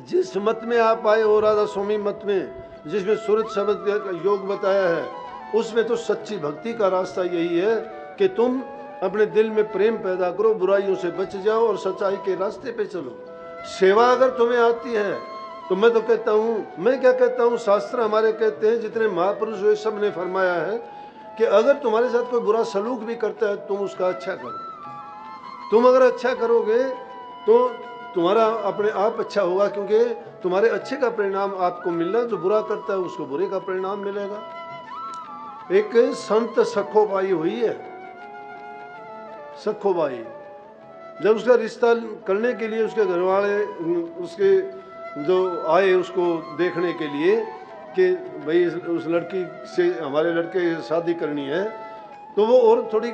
जिस मत में आप आए हो राधा स्वामी मत में, जिसमें सूरत शब्द का योग बताया है, उसमें तो सच्ची भक्ति का रास्ता यही है कि तुम अपने दिल में प्रेम पैदा करो, बुराइयों से बच जाओ और सच्चाई के रास्ते पे चलो। सेवा अगर तुम्हें आती है तो मैं तो कहता हूँ, मैं क्या कहता हूँ, शास्त्र हमारे कहते हैं, जितने महापुरुष हुए सब ने फरमाया है कि अगर तुम्हारे साथ कोई बुरा सलूक भी करता है तुम उसका अच्छा करो। तुम अगर अच्छा करोगे तो तुम्हारा अपने आप अच्छा होगा, क्योंकि तुम्हारे अच्छे का परिणाम आपको मिलना, जो बुरा करता है उसको बुरे का परिणाम मिलेगा। एक संत सखोबाई हुई है, सखोबाई, जब उसका रिश्ता करने के लिए उसके घरवाले उसके जो आए उसको देखने के लिए कि भाई उस लड़की से हमारे लड़के से शादी करनी है, तो वो और थोड़ी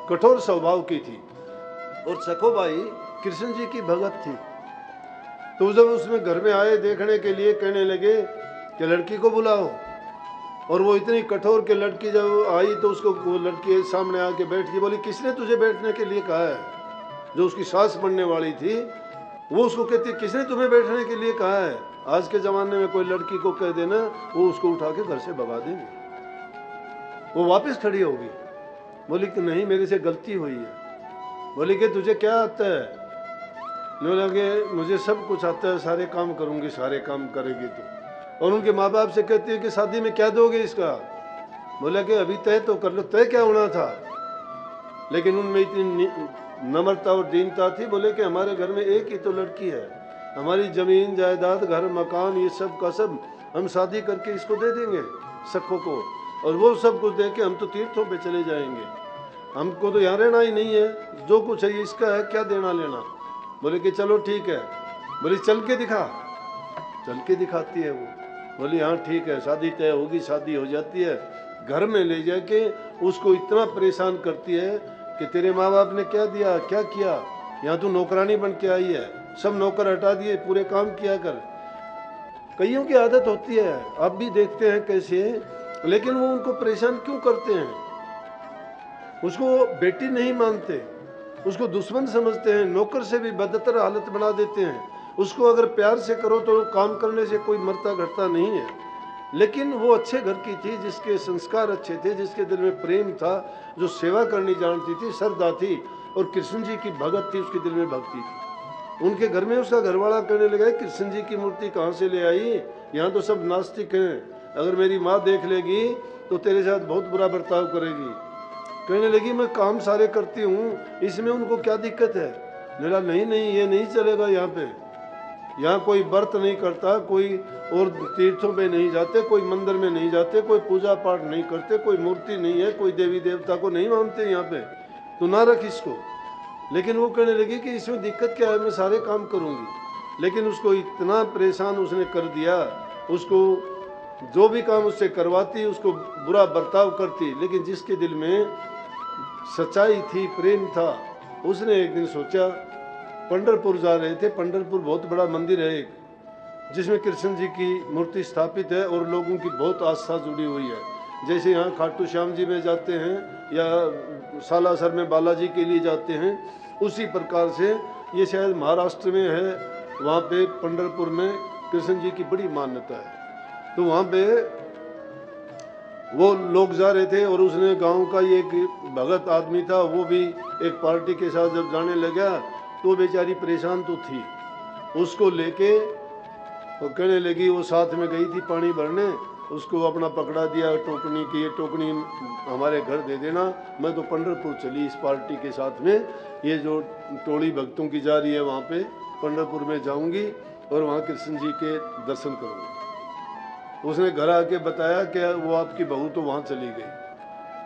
कठोर स्वभाव की थी और सखोबाई कृष्ण जी की भगत थी। तो जब उसमें घर में आए देखने के लिए, कहने लगे कि लड़की को बुलाओ, और वो इतनी कठोर के लड़की जब आई तो उसको वो लड़की सामने आके बैठ गई। बोली किसने तुझे बैठने के लिए कहा है? जो उसकी सास बनने वाली थी वो उसको कहती किसने तुम्हें बैठने के लिए कहा है? आज के ज़माने में कोई लड़की को कह देना, वो उसको उठा के घर से भगा देंगे, वो वापस खड़ी होगी। बोली कि नहीं, मेरे से गलती हुई है। बोली कि तुझे क्या आता है? बोला कि मुझे सब कुछ आता है, सारे काम करूँगी, सारे काम करेगी तो। और उनके माँ बाप से कहती है कि शादी में क्या दोगे इसका? बोला कि अभी तय तो कर लो। तय क्या होना था? लेकिन उनमें इतनी नम्रता और दीनता थी। बोले कि हमारे घर में एक ही तो लड़की है, हमारी जमीन जायदाद घर मकान ये सब का सब हम शादी करके इसको दे देंगे सखों को, और वो सब कुछ दे के हम तो तीर्थों पे चले जाएंगे, हमको तो यहाँ रहना ही नहीं है, जो कुछ है ये इसका है, क्या देना लेना। बोले कि चलो ठीक है। बोली चल के दिखा। चल के दिखाती है वो। बोली हाँ ठीक है, शादी तय होगी। शादी हो जाती है, घर में ले जाके उसको इतना परेशान करती है कि तेरे माँ बाप ने क्या दिया, क्या किया, यहाँ तू नौकरानी बन के आई है, सब नौकर हटा दिए, पूरे काम किया कर। कईयों की आदत होती है, आप भी देखते हैं कैसे, लेकिन वो उनको परेशान क्यों करते हैं? उसको बेटी नहीं मानते, उसको दुश्मन समझते हैं, नौकर से भी बदतर हालत बना देते हैं। उसको अगर प्यार से करो तो काम करने से कोई मरता घटता नहीं है। लेकिन वो अच्छे घर की थी, जिसके संस्कार अच्छे थे, जिसके दिल में प्रेम था, जो सेवा करनी जानती थी, श्रद्धा थी, और कृष्ण जी की भगत थी, उसके दिल में भक्ति थी। उनके घर में उसका घरवाला कहने लगा कृष्ण जी की मूर्ति कहाँ से ले आई, यहाँ तो सब नास्तिक हैं, अगर मेरी माँ देख लेगी तो तेरे साथ बहुत बुरा बर्ताव करेगी। कहने लगी मैं काम सारे करती हूँ, इसमें उनको क्या दिक्कत है? बोला नहीं नहीं, ये नहीं चलेगा, यहाँ पे यहाँ कोई व्रत नहीं करता, कोई और तीर्थों पे नहीं जाते, कोई मंदिर में नहीं जाते, कोई पूजा पाठ नहीं करते, कोई मूर्ति नहीं है, कोई देवी देवता को नहीं मानते यहाँ पे, तो ना रख इसको। लेकिन वो कहने लगी कि इसमें दिक्कत क्या है, मैं सारे काम करूँगी। लेकिन उसको इतना परेशान उसने कर दिया, उसको जो भी काम उससे करवाती उसको बुरा बर्ताव करती। लेकिन जिसके दिल में सच्चाई थी, प्रेम था, उसने एक दिन सोचा, पंढरपुर जा रहे थे, पंढरपुर बहुत बड़ा मंदिर है एक, जिसमें कृष्ण जी की मूर्ति स्थापित है और लोगों की बहुत आस्था जुड़ी हुई है। जैसे यहाँ खाटू श्याम जी में जाते हैं या सालासर में बालाजी के लिए जाते हैं, उसी प्रकार से ये शायद महाराष्ट्र में है, वहाँ पे पंढरपुर में कृष्ण जी की बड़ी मान्यता है। तो वहाँ पे वो लोग जा रहे थे और उसने गांव का ये एक भगत आदमी था, वो भी एक पार्टी के साथ जब जाने लगा तो बेचारी परेशान तो थी, उसको लेके वो कहने लगी, वो साथ में गई थी पानी भरने, उसको अपना पकड़ा दिया टोकनी की, ये टोकनी हमारे घर दे देना, मैं तो पंढरपुर चली इस पार्टी के साथ में, ये जो टोली भक्तों की जा रही है वहाँ पे पंढरपुर में जाऊँगी और वहाँ कृष्ण जी के दर्शन करूँगी। उसने घर आके बताया कि वो आपकी बहू तो वहाँ चली गई।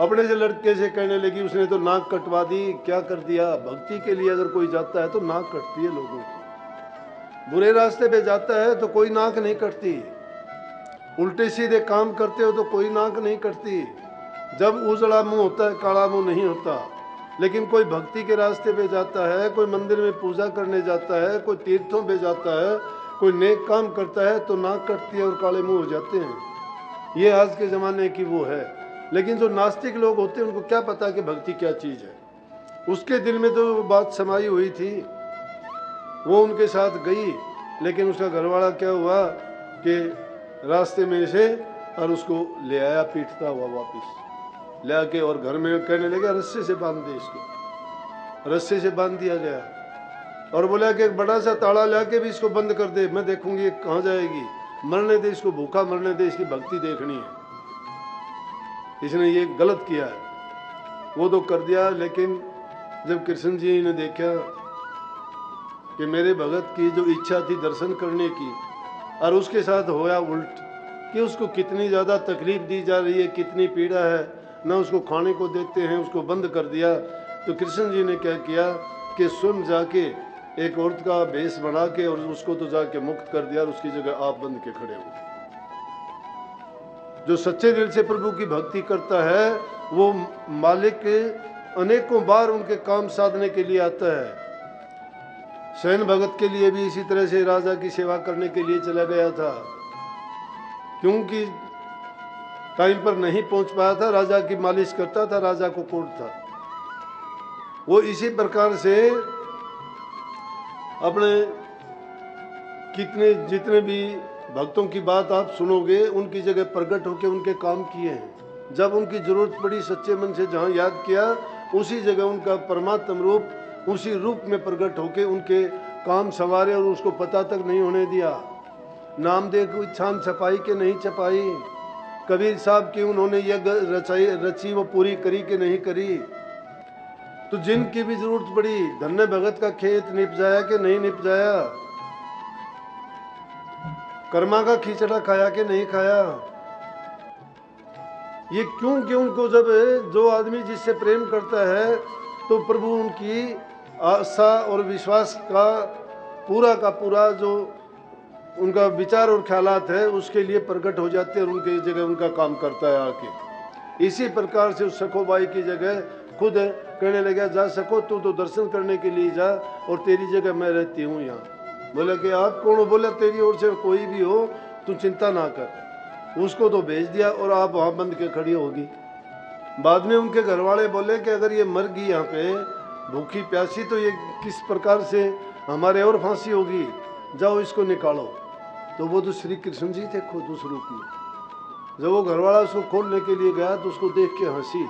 अपने से लड़के से कहने लगी, उसने तो नाक कटवा दी। क्या कर दिया? भक्ति के लिए अगर कोई जाता है तो नाक कटती है लोगों की, बुरे रास्ते पे जाता है तो कोई नाक नहीं कटती, उल्टे सीधे काम करते हो तो कोई नाक नहीं कटती। जब उजड़ा मुंह होता है, काला मुंह नहीं होता। लेकिन कोई भक्ति के रास्ते पे जाता है, कोई मंदिर में पूजा करने जाता है, कोई तीर्थों पे जाता है, कोई नेक काम करता है तो नाक कटती है और काले मुंह हो जाते हैं। ये आज के ज़माने की वो है। लेकिन जो नास्तिक लोग होते हैं उनको क्या पता कि भक्ति क्या चीज़ है। उसके दिल में तो बात समाई हुई थी, वो उनके साथ गई लेकिन उसका घरवाला क्या हुआ कि रास्ते में से और उसको ले आया पीटता हुआ वापिस ले आके, और घर में कहने लगे रस्से से बांध दे इसको। रस्से से बांध दिया गया और बोला कि एक बड़ा सा ताला ला के भी इसको बंद कर दे, मैं देखूंगी ये कहाँ जाएगी, मरने दे इसको, भूखा मरने दे, इसकी भक्ति देखनी है। इसने ये गलत किया है, वो तो कर दिया। लेकिन जब कृष्ण जी ने देखा कि मेरे भगत की जो इच्छा थी दर्शन करने की और उसके साथ होया उल्ट, कि उसको कितनी ज़्यादा तकलीफ दी जा रही है, कितनी पीड़ा है, ना उसको खाने को देते हैं, उसको बंद कर दिया। तो कृष्ण जी ने क्या किया कि स्वयं जाके एक औरत का भेष बना के और उसको तो जाके मुक्त कर दिया और उसकी जगह आप बंद के खड़े हुए। जो सच्चे दिल से प्रभु की भक्ति करता है वो मालिक अनेकों बार उनके काम साधने के लिए आता है। सैन भगत के लिए भी इसी तरह से राजा की सेवा करने के लिए चला गया था, क्योंकि टाइम पर नहीं पहुंच पाया था, राजा की मालिश करता था, राजा को कोट था। वो इसी प्रकार से अपने कितने जितने भी भक्तों की बात आप सुनोगे उनकी जगह प्रकट होकर उनके काम किए हैं। जब उनकी जरूरत पड़ी सच्चे मन से जहाँ याद किया उसी जगह उनका परमात्म रूप उसी रूप में प्रकट होके उनके काम संवारे और उसको पता तक नहीं होने दिया। नामदेव की छान छपाई के नहीं छपाई, कबीर साहब की उन्होंने यज्ञ रची वो पूरी करी के नहीं करी। तो जिनकी भी जरूरत पड़ी, धन्य भगत का खेत निपजाया कि नहीं निपजाया, कर्मा का खिचड़ा खाया कि नहीं खाया। ये क्योंकि उनको जब जो आदमी जिससे प्रेम करता है तो प्रभु उनकी आशा और विश्वास का पूरा जो उनका विचार और ख्यालात है उसके लिए प्रकट हो जाते हैं और उनके जगह उनका काम करता है आके। इसी प्रकार से उस सखोबाई की जगह खुद कहने लगा जा सको तू तो दर्शन करने के लिए जा और तेरी जगह मैं रहती हूँ यहाँ। बोला कि आप कौन हो? बोला तेरी ओर से कोई भी हो तू चिंता ना कर। उसको तो भेज दिया और आप वहाँ बंद के खड़ी होगी। बाद में उनके घर वाले बोले कि अगर ये मर गई यहाँ पे भूखी प्यासी तो ये किस प्रकार से हमारे और फांसी होगी, जाओ इसको निकालो। तो वो तो श्री कृष्ण जी थे खुद उस रूप में। जब वो घरवाला उसको खोलने के लिए गया तो उसको देख के हंसी,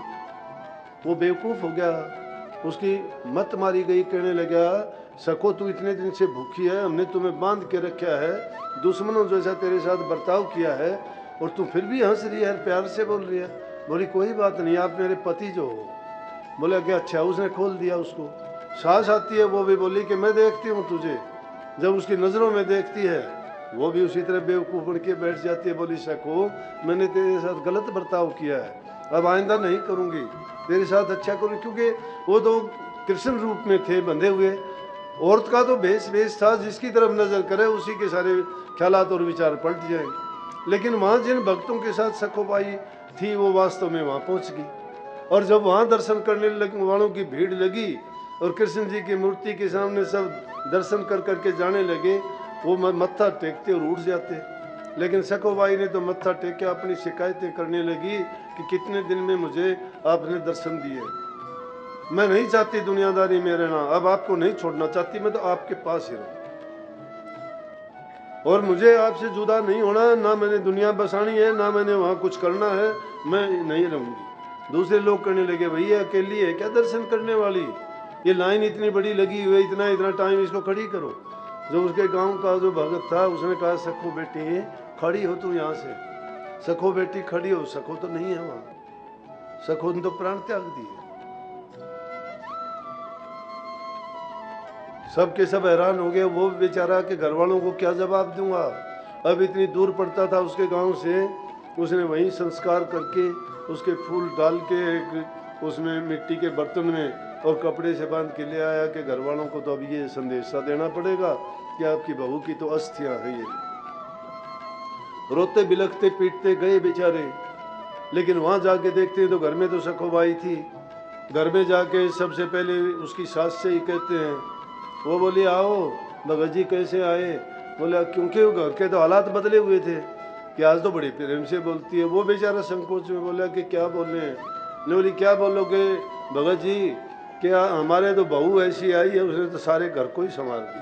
वो बेवकूफ़ हो गया, उसकी मत मारी गई। कहने लगा सको तू इतने दिन से भूखी है, हमने तुम्हें बांध के रखा है, दुश्मनों जैसा तेरे साथ बर्ताव किया है और तू फिर भी हंस रही है, प्यार से बोल रही है। बोली कोई बात नहीं, आप मेरे पति जो हो। बोला क्या अच्छा। उसने खोल दिया उसको, सांस आती है वो भी बोली कि मैं देखती हूँ तुझे। जब उसकी नज़रों में देखती है वो भी उसी तरह बेवकूफ़ बन के बैठ जाती है। बोली सको मैंने तेरे साथ गलत बर्ताव किया है, अब आइंदा नहीं करूँगी, तेरे साथ अच्छा करूँ। क्योंकि वो तो कृष्ण रूप में थे बंधे हुए, औरत का तो भेष था, जिसकी तरफ नज़र करे उसी के सारे ख्यालात और विचार पलट जाएंगे। लेकिन वहाँ जिन भक्तों के साथ सखोबाई थी वो वास्तव में वहाँ पहुँच गई। और जब वहाँ दर्शन करने वालों की भीड़ लगी और कृष्ण जी की मूर्ति के सामने सब दर्शन कर करके जाने लगे, वो मत्था टेकते और उठ जाते। लेकिन सखोबाई ने तो मत्था टेक के अपनी शिकायतें करने लगी कि कितने दिन में मुझे आपने दर्शन दिए, मैं नहीं चाहती दुनियादारी में रहना, अब आपको नहीं छोड़ना चाहती, मैं तो आपके पास ही रहूँ और मुझे आपसे जुदा नहीं होना, ना मैंने दुनिया बसानी है ना मैंने वहाँ कुछ करना है, मैं नहीं रहूँगी। दूसरे लोग करने लगे भैया अकेली है क्या दर्शन करने वाली, ये लाइन इतनी बड़ी लगी हुई है, इतना टाइम इसको खड़ी करो। जो उसके गांव का जो भगत था उसने कहा सखो बेटी खड़ी हो तू यहाँ से, सखो बेटी खड़ी हो। सखो तो नहीं है वहाँ, सखो ने तो प्राण त्याग दिए। सब के सब हैरान हो गए। वो बेचारा के घर वालों को क्या जवाब दूंगा, अब इतनी दूर पड़ता था उसके गांव से, उसने वहीं संस्कार करके उसके फूल डाल के एक उसमें मिट्टी के बर्तन में और कपड़े से बांध के ले आया कि घर वालों को तो अब ये संदेशा देना पड़ेगा कि आपकी बहू की तो अस्थियां हैं। ये रोते बिलखते पीटते गए बेचारे, लेकिन वहां जाके देखते हैं तो घर में तो सखोबाई थी। घर में जाके सबसे पहले उसकी सास से ही कहते हैं, वो बोली आओ भगत जी कैसे आए। बोला क्योंकि वो घर के तो हालात बदले हुए थे कि आज तो बड़ी प्रेम से बोलती है। वो बेचारा संकोच में बोला कि क्या बोल रहे हैं। ने बोली क्या बोलोगे भगत जी, क्या हमारे तो बहू ऐसी आई है उसने तो सारे घर को ही संभाल दिया।